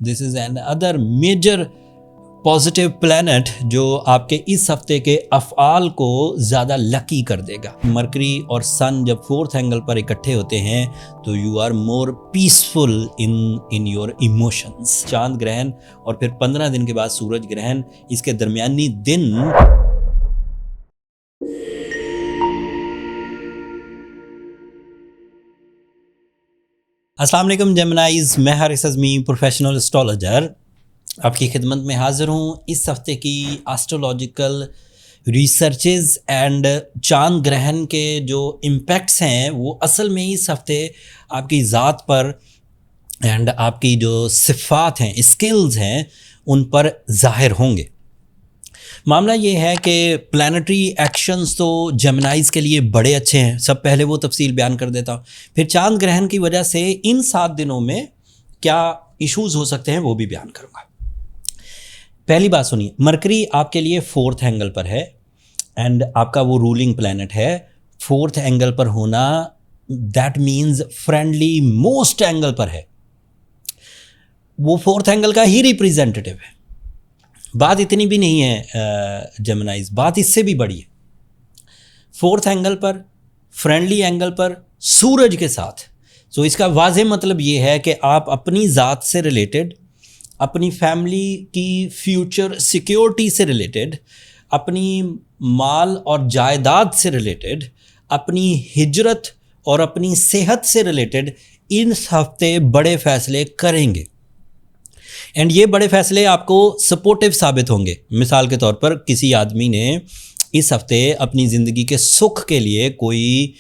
This is another major positive planet जो आपके इस हफ्ते के अफ़आल को ज़्यादा लकी कर देगा। मरकरी और सन जब फोर्थ एंगल पर इकट्ठे होते हैं तो you are more peaceful in your emotions. चांद ग्रहण और फिर 15 दिन के बाद सूरज ग्रहण, इसके दरमियानी दिन अस्सलाम वालेकुम जेमिनाइज, मैं हारिस अज़मी प्रोफेशनल एस्ट्रोलॉजर आपकी खिदमत में हाज़िर हूँ। इस हफ्ते की एस्ट्रोलॉजिकल रिसर्चेज एंड चांद ग्रहण के जो इम्पैक्ट्स हैं वो असल में इस हफ्ते आपकी ज़ात पर एंड आपकी जो सिफ़ात हैं, स्किल्स हैं, उन पर ज़ाहिर होंगे। मामला ये है कि प्लानिटरी एक्शंस तो जेमिनाइज के लिए बड़े अच्छे हैं। सब पहले वो तफसील बयान कर देता हूँ, फिर चांद ग्रहण की वजह से इन 7 दिनों में क्या इश्यूज़ हो सकते हैं वो भी बयान करूँगा। पहली बात सुनिए, मरकरी आपके लिए फोर्थ एंगल पर है एंड आपका वो रूलिंग प्लैनेट है। फोर्थ एंगल पर होना that means friendly most angle पर है, वो फोर्थ एंगल का ही रिप्रेजेंटेटिव है। बात इतनी भी नहीं है जेमिनाइज, बात इससे भी बड़ी है। फोर्थ एंगल पर, फ्रेंडली एंगल पर, सूरज के साथ। तो इसका वाज़ेह मतलब ये है कि आप अपनी ज़ात से रिलेटेड, अपनी फैमिली की फ्यूचर सिक्योरिटी से रिलेटेड, अपनी माल और जायदाद से रिलेटेड, अपनी हिजरत और अपनी सेहत से रिलेटेड इन हफ्ते बड़े फैसले करेंगे एंड ये बड़े फैसले आपको सपोर्टिव साबित होंगे। मिसाल के तौर पर किसी आदमी ने इस हफ्ते अपनी ज़िंदगी के सुख के लिए कोई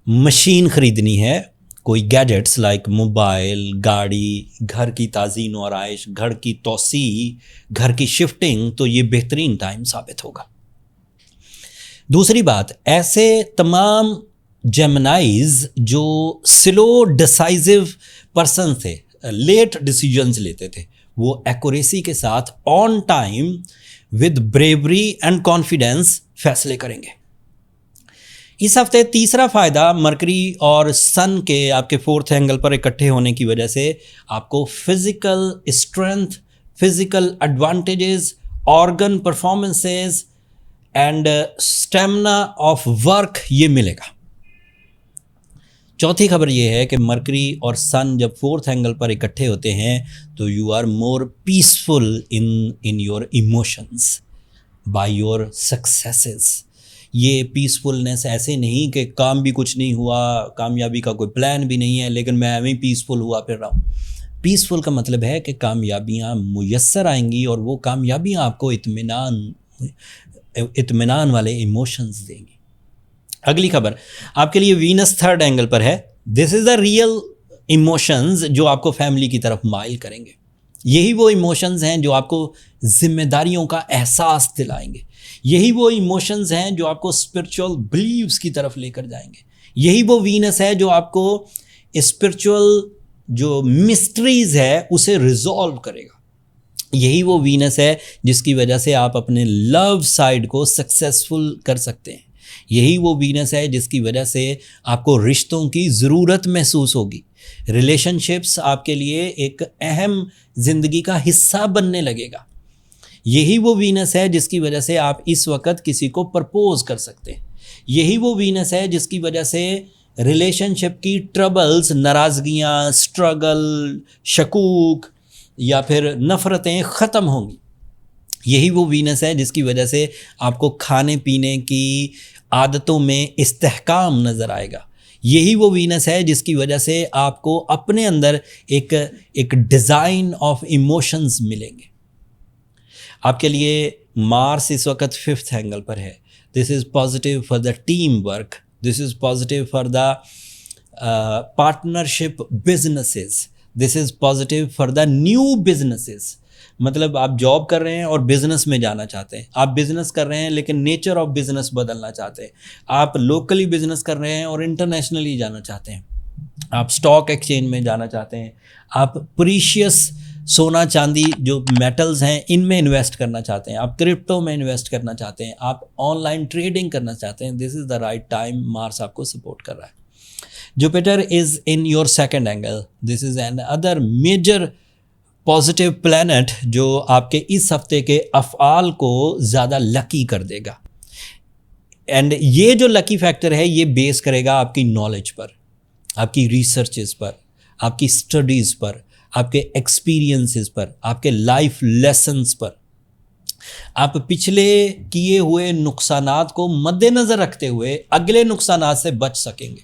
मशीन ख़रीदनी है, कोई गैजेट्स लाइक मोबाइल, गाड़ी, घर की ताज़ीन और आइश, घर की तोसी, घर की शिफ्टिंग, तो ये बेहतरीन टाइम साबित होगा। दूसरी बात, ऐसे तमाम जेमिनाइज जो स्लो डिसाइसिव पर्सन थे, लेट डिसीजंस लेते थे, वो एक्यूरेसी के साथ on time with bravery and confidence फैसले करेंगे। इस हफ्ते तीसरा फ़ायदा मरकरी और सन के आपके फोर्थ एंगल पर इकट्ठे होने की वजह से आपको physical strength, physical advantages, organ performances and stamina of work ये मिलेगा। चौथी खबर ये है कि मरकरी और सन जब फोर्थ एंगल पर इकट्ठे होते हैं तो you are more peaceful in your emotions by your successes. ये पीसफुलनेस ऐसे नहीं कि काम भी कुछ नहीं हुआ, कामयाबी का कोई प्लान भी नहीं है, लेकिन मैं एवं पीसफुल हुआ फिर रहा हूँ। पीसफुल का मतलब है कि कामयाबियाँ मुयस्सर आएंगी और वो कामयाबियाँ आपको इत्मीनान वाले इमोशंस देंगी। अगली खबर आपके लिए वीनस थर्ड एंगल पर है। This is the real emotions जो आपको फैमिली की तरफ माइल करेंगे। यही वो इमोशंस हैं जो आपको जिम्मेदारियों का एहसास दिलाएंगे। यही वो इमोशंस हैं जो आपको स्पिरिचुअल बिलीव्स की तरफ लेकर जाएंगे। यही वो वीनस है जो आपको स्पिरिचुअल जो मिस्ट्रीज़ है उसे रिजॉल्व करेगा। यही वो वीनस है जिसकी वजह से आप अपने लव साइड को सक्सेसफुल कर सकते हैं। यही वो वीनस है जिसकी वजह से आपको रिश्तों की ज़रूरत महसूस होगी। रिलेशनशिप्स आपके लिए एक अहम ज़िंदगी का हिस्सा बनने लगेगा। यही वो वीनस है जिसकी वजह से आप इस वक्त किसी को प्रपोज कर सकते हैं। यही वो वीनस है जिसकी वजह से रिलेशनशिप की ट्रबल्स, नाराज़गियाँ, स्ट्रगल, शकूक या फिर नफ़रतें ख़त्म होंगी। यही वो वीनस है जिसकी वजह से आपको खाने पीने की आदतों में इस्तेहकाम नज़र आएगा। यही वो वीनस है जिसकी वजह से आपको अपने अंदर एक डिज़ाइन ऑफ इमोशंस मिलेंगे। आपके लिए मार्स इस वक्त फिफ्थ एंगल पर है। This is positive for the team work, this is positive for the partnership businesses, this is positive for the new businesses. मतलब आप जॉब कर रहे हैं और बिज़नेस में जाना चाहते हैं, आप बिज़नेस कर रहे हैं लेकिन नेचर ऑफ बिज़नेस बदलना चाहते हैं, आप लोकली बिज़नेस कर रहे हैं और इंटरनेशनली जाना चाहते हैं, आप स्टॉक एक्सचेंज में जाना चाहते हैं, आप प्रीशियस सोना चांदी जो मेटल्स हैं इनमें इन्वेस्ट करना चाहते हैं, आप क्रिप्टो में इन्वेस्ट करना चाहते हैं, आप ऑनलाइन ट्रेडिंग करना चाहते हैं, this is the right time. Mars आपको सपोर्ट कर रहा है। Jupiter is in your second angle, this is another major positive planet जो आपके इस हफ्ते के अफ़आल को ज़्यादा लकी कर देगा। एंड ये जो लकी फैक्टर है ये बेस करेगा आपकी नॉलेज पर, आपकी रिसर्चेस पर, आपकी स्टडीज़ पर, आपके एक्सपीरियंसेस पर, आपके लाइफ लेसन्स पर। आप पिछले किए हुए नुकसानात को मद्देनज़र रखते हुए अगले नुकसानात से बच सकेंगे।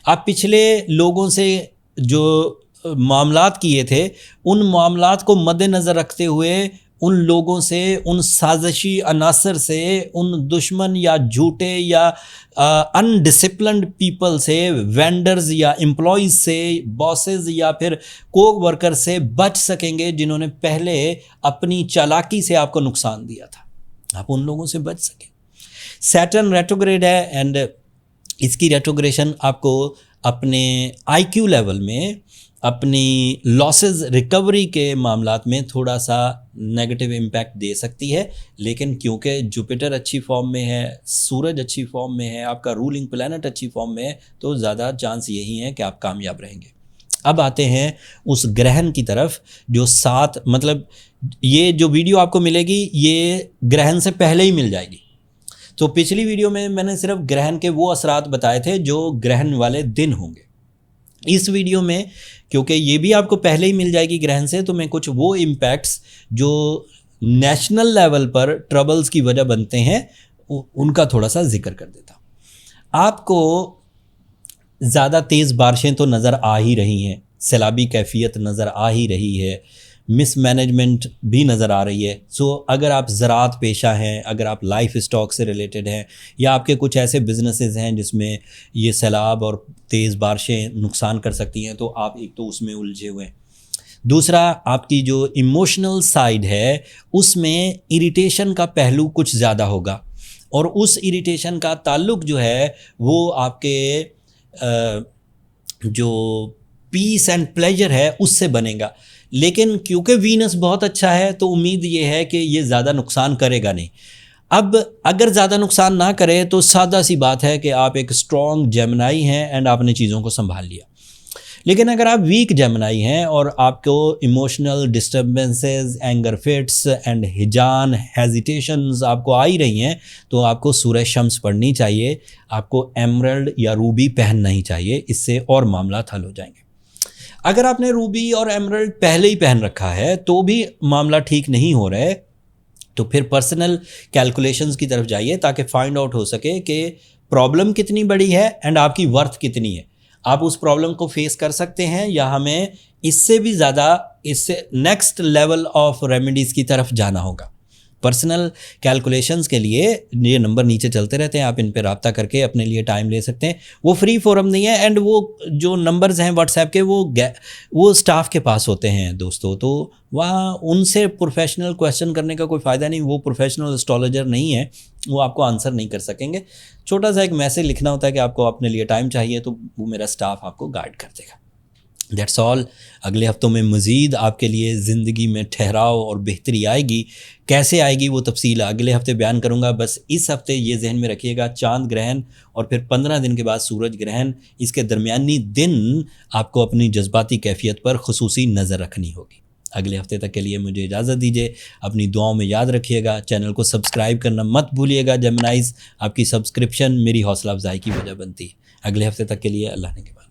आप पिछले लोगों से जो मामलात किए थे उन मामलात को मद्देनज़र रखते हुए उन लोगों से, उन साजिशी अनासर से, उन दुश्मन या झूठे या अनडिसिप्लिन्ड पीपल से, वेंडर्स या एम्प्लॉयज़ से, बॉसेस या फिर को वर्कर से बच सकेंगे जिन्होंने पहले अपनी चालाकी से आपको नुकसान दिया था। आप उन लोगों से बच सकें। सैटर्न रेट्रोग्रेड है एंड इसकी रेट्रोग्रेशन आपको अपने आईक्यू लेवल में, अपनी लॉसेस रिकवरी के मामलात में थोड़ा सा नेगेटिव इम्पैक्ट दे सकती है, लेकिन क्योंकि जुपिटर अच्छी फॉर्म में है, सूरज अच्छी फॉर्म में है, आपका रूलिंग प्लैनेट अच्छी फॉर्म में है, तो ज़्यादा चांस यही है कि आप कामयाब रहेंगे। अब आते हैं उस ग्रहण की तरफ जो 7, मतलब ये जो वीडियो आपको मिलेगी ये ग्रहण से पहले ही मिल जाएगी। तो पिछली वीडियो में मैंने सिर्फ ग्रहण के वो असरात बताए थे जो ग्रहण वाले दिन होंगे। इस वीडियो में क्योंकि ये भी आपको पहले ही मिल जाएगी ग्रहण से, तो मैं कुछ वो इम्पैक्ट्स जो नेशनल लेवल पर ट्रबल्स की वजह बनते हैं उनका थोड़ा सा जिक्र कर देता हूँ। आपको ज़्यादा तेज़ बारिशें तो नज़र आ ही रही हैं, सैलाबी कैफियत नज़र आ ही रही है, मिसमैनेजमेंट भी नज़र आ रही है। सो अगर आप ज़राअत पेशा हैं, अगर आप लाइफ स्टॉक से रिलेटेड हैं या आपके कुछ ऐसे बिजनेसेस हैं जिसमें ये सैलाब और तेज़ बारिशें नुकसान कर सकती हैं, तो आप एक तो उसमें उलझे हुए हैं। दूसरा, आपकी जो इमोशनल साइड है उसमें इरिटेशन का पहलू कुछ ज़्यादा होगा और उस इरिटेशन का ताल्लुक जो है वो आपके जो पीस एंड प्लेजर है उससे बनेगा। लेकिन क्योंकि वीनस बहुत अच्छा है तो उम्मीद ये है कि ये ज़्यादा नुकसान करेगा नहीं। अब अगर ज़्यादा नुकसान ना करे तो सादा सी बात है कि आप एक स्ट्रॉन्ग जेमिनाई हैं एंड आपने चीज़ों को संभाल लिया। लेकिन अगर आप वीक जेमिनाई हैं और आपको emotional disturbances, anger fits and हिजान, हेजिटेशंस आपको आ ही रही हैं, तो आपको सूरज शम्स पढ़नी चाहिए, आपको एमरल्ड या रूबी पहनना ही चाहिए, इससे और मामला हल हो जाएंगे। अगर आपने रूबी और एमरल्ड पहले ही पहन रखा है तो भी मामला ठीक नहीं हो रहा है, तो फिर पर्सनल कैलकुलेशंस की तरफ जाइए ताकि फाइंड आउट हो सके कि प्रॉब्लम कितनी बड़ी है एंड आपकी वर्थ कितनी है। आप उस प्रॉब्लम को फेस कर सकते हैं या हमें इससे भी ज़्यादा, इससे नेक्स्ट लेवल ऑफ रेमेडीज़ की तरफ जाना होगा। पर्सनल कैलकुलेशंस के लिए ये नंबर नीचे चलते रहते हैं, आप इन पर रब्ता करके अपने लिए टाइम ले सकते हैं। वो फ्री फोरम नहीं है एंड वो जो नंबर्स हैं व्हाट्सएप के वो स्टाफ के पास होते हैं दोस्तों, तो वहाँ उनसे प्रोफेशनल क्वेश्चन करने का कोई फ़ायदा नहीं। वो प्रोफेशनल एस्ट्रोलॉजर नहीं है, वो आपको आंसर नहीं कर सकेंगे। छोटा सा एक मैसेज लिखना होता है कि आपको अपने लिए टाइम चाहिए, तो वो मेरा स्टाफ आपको गाइड कर देगा। That's all. अगले हफ्तों में मज़ीद आपके लिए ज़िंदगी में ठहराव और बेहतरी आएगी। कैसे आएगी वो तफसील अगले हफ्ते बयान करूँगा। बस इस हफ्ते ये जहन में रखिएगा, चांद ग्रहण और फिर 15 दिन के बाद सूरज ग्रहण, इसके दरमियानी दिन आपको अपनी जज्बाती कैफियत पर खुसूसी नज़र रखनी होगी। अगले हफ्ते तक के लिए मुझे इजाज़त दीजिए। अपनी दुआओं में याद रखिएगा, चैनल को सब्सक्राइब करना मत भूलिएगा। जेमिनाइज़, आपकी सब्सक्रिप्शन मेरी हौसला अफजाई की वजह बनती है। अगले हफ्ते तक के लिए अल्लाह ने के बाद।